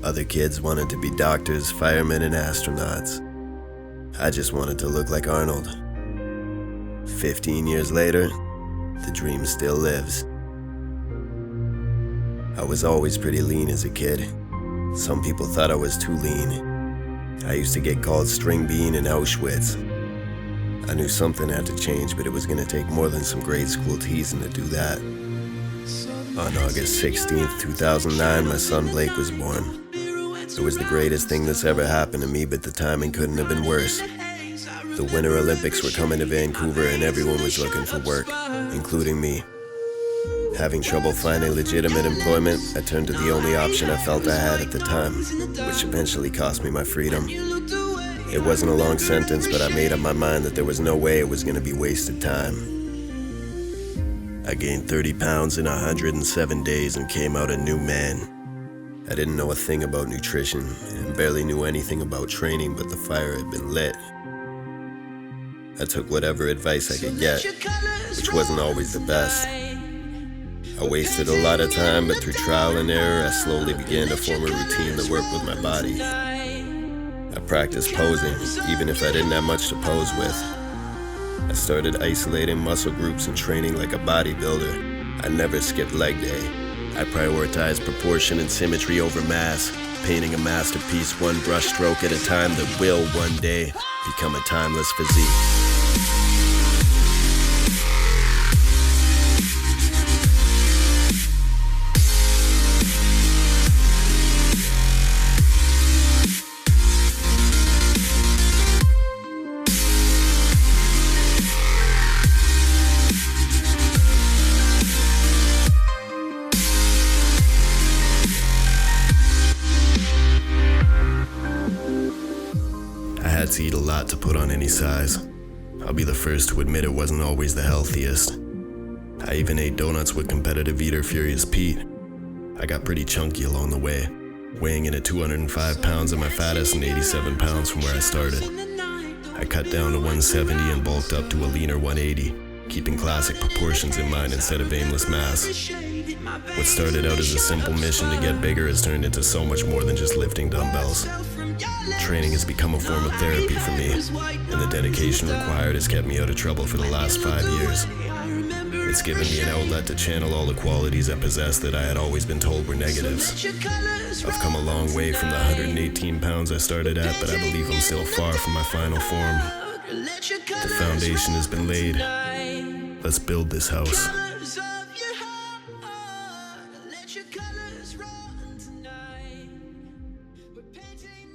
Other kids wanted to be doctors, firemen, and astronauts. I just wanted to look like Arnold. 15 years later, the dream still lives. I was always pretty lean as a kid. Some people thought I was too lean. I used to get called string bean in Auschwitz. I knew something had to change, but it was gonna take more than some grade school teasing to do that. On August 16th, 2009, my son Blake was born. It was the greatest thing that's ever happened to me, but the timing couldn't have been worse. The Winter Olympics were coming to Vancouver and everyone was looking for work, including me. Having trouble finding legitimate employment, I turned to the only option I felt I had at the time, which eventually cost me my freedom. It wasn't a long sentence, but I made up my mind that there was no way it was going to be wasted time. I gained 30 pounds in 107 days and came out a new man. I didn't know a thing about nutrition and barely knew anything about training, but the fire had been lit. I took whatever advice I could get, which wasn't always the best. I wasted a lot of time, but through trial and error, I slowly began to form a routine that worked with my body. I practiced posing, even if I didn't have much to pose with. I started isolating muscle groups and training like a bodybuilder. I never skipped leg day. I prioritized proportion and symmetry over mass, painting a masterpiece one brush stroke at a time that will one day become a timeless physique. I had to eat a lot to put on any size. I'll be the first to admit it wasn't always the healthiest. I even ate donuts with competitive eater Furious Pete. I got pretty chunky along the way, weighing in at 205 pounds at my fattest and 87 pounds from where I started. I cut down to 170 and bulked up to a leaner 180, keeping classic proportions in mind instead of aimless mass. What started out as a simple mission to get bigger has turned into so much more than just lifting dumbbells. Training has become a form of therapy for me, and the dedication required has kept me out of trouble for the last 5 years. It's given me an outlet to channel all the qualities I possess that I had always been told were negatives. I've come a long way from the 118 pounds I started at, but I believe I'm still far from my final form. The foundation has been laid. Let's build this house. Let your colors run tonight. We're painting